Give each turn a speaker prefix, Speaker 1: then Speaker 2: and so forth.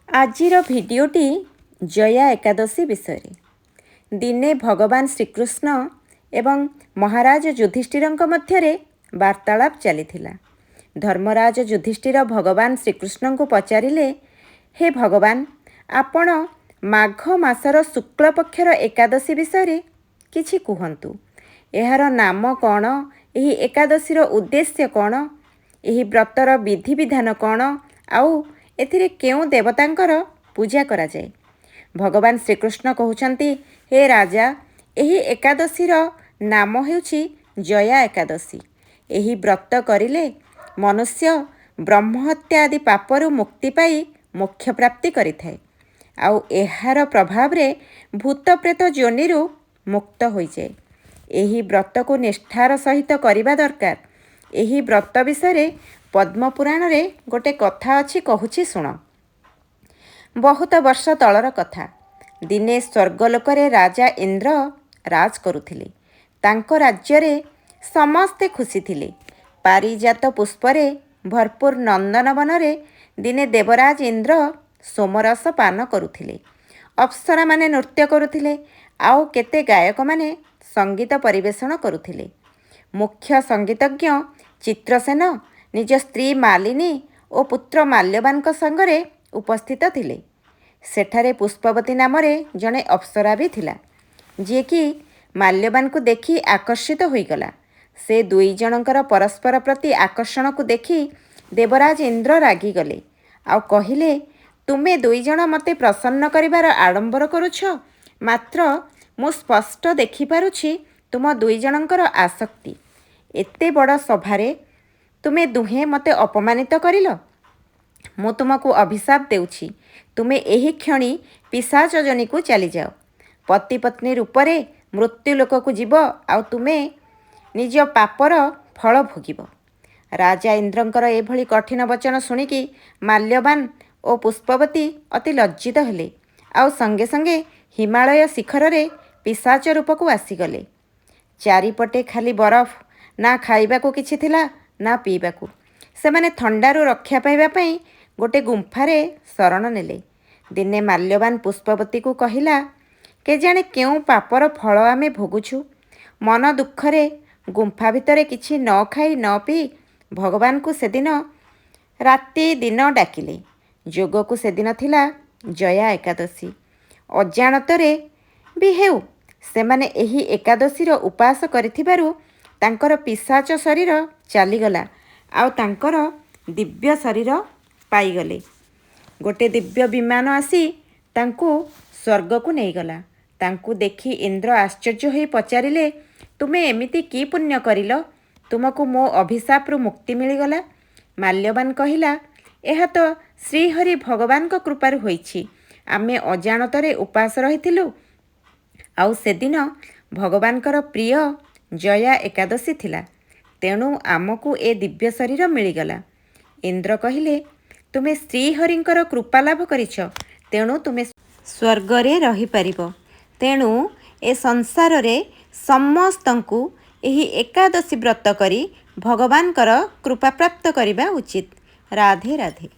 Speaker 1: आजिर भिडियोटी जया एकादशी विषय दिने भगवान श्रीकृष्ण एवं महाराज युधिष्ठिर मध्य वार्तालाप चलीथिला। धर्मराज युधिष्ठिर भगवान श्रीकृष्ण को पचारिले, हे भगवान, आपण माघ मासर शुक्ल पक्षर एकादशी विषय किछि कुहंतु। एहार नाम कौन, एही एकादशीर उद्देश्य कौन, एही व्रतर विधि विधान कौन, आउ एथिरे केउं देवतांकर पूजा करा जाए। भगवान श्रीकृष्ण कहउछंती, हे राजा, एही एकादशीर नाम हेउछि जया एकादशी। एही व्रत करिले मनुष्य ब्रह्महत्या आदि पापरु मुक्ति पाई मोक्ष प्राप्ति करिथाए। आउ एहार प्रभाव रे भूत प्रेत जोनिरु मुक्त होई जाए। एही व्रत को निष्ठार सहित करिबा दरकार। एही व्रत विषय पद्म पुराण रे गोटे कथा अछि, कहूछि सुण। बहुत वर्ष तलर कथा। दिने स्वर्गलोकरे राजा इंद्र राज करुथिले। तांको राज्य रे समस्ते खुशी थिले। पारिजात पुष्परे भरपूर नंदनवन रे दिने देवराज इंद्र सोमरस पान करुथिले। अप्सरा माने नृत्य करुथिले, आउ केते गायक माने संगीत परिवेषण करुथिले। मुख्य संगीतज्ञ चित्रसेन निज स्त्री मालिनी और पुत्र माल्यवान संगरे उपस्थित थिले। सेठारे पुष्पवती नामरे जणे अप्सरा भी थिला, जे कि माल्यवान को देखि आकर्षित होईगला। से दुई जनकर परस्पर प्रति आकर्षण को देखि देवराज इंद्र रागी गले, आउ कहिले, तुमे दुई जण मते प्रसन्न करिवार आडंबर करुछ, मात्र मु स्पष्ट देखि पारुछि तुम दुई जनकर आसक्ति। एते बड़ सभारे तुमे दुहे मते अपमानित करिल। मु तुमको अभिशाप देउछि, तुमे एही क्षणी पिशाच जनी को चली जाओ। पति पत्नी रूपरे मृत्यु लोक को जीव, आउ तुमे निज पापर फल भोगिब। राजा इंद्रंकर एभली कठिन वचन शुणिकी माल्यवान और पुष्पवती अति लज्जित हेले, आउ संगे संगे हिमालय शिखर रे पिशाच रूप को आसीगले। चारिपटे खाली बरफ, ना खाइबा को किछि थिला ना पीबाकू। सेमाने थंडारू रक्षा पाइबा पई गोटे गुंफारे शरण नेले। दिने माल्यवान पुष्पवती को कहिला, के जाने केउं पापर फल आमे भोगुछु। मन दुखरे गुंफा भितरे किछि न खाई न पी भगवान को सेदिन राति दिन डाकिले। जोग को सेदिन थिला जया एकादशी। अजाणतरे भी हेउ सेमाने एही एकादशीर उपास करिथिबारु तांकर पिशाच शरीर चलीगला, आउ तांकर दिव्य शरीर पाईगले। गोटे दिव्य विमान आसी तांकु स्वर्ग को नहींगला। तांकु देखि इंद्र आश्चर्य होई पचारिले, तुमे एमिति की पुण्य करिल, तुमको मो अभिशाप्रु मुक्ति मिलीगला। माल्यवान कहिला, एहा तो श्रीहरि भगवान को कृपारु होईछि। आमे अजाणतरे उपास रहिथिलु, आउ सेदिन भगवानकर प्रिय जया एकादशी थिला, तेणु आमको ए दिव्य शरीर मिलीगला। इंद्र कहिले, तुमे श्रीहरिंकर कृपा लाभ करिछ, तेणु तुमे स्वर्गरे रही पारिबो। तेणु ए संसार रे समस्तंकु एही एकादशी व्रत करी भगवानकर कृपा प्राप्त करिबा उचित। राधे राधे।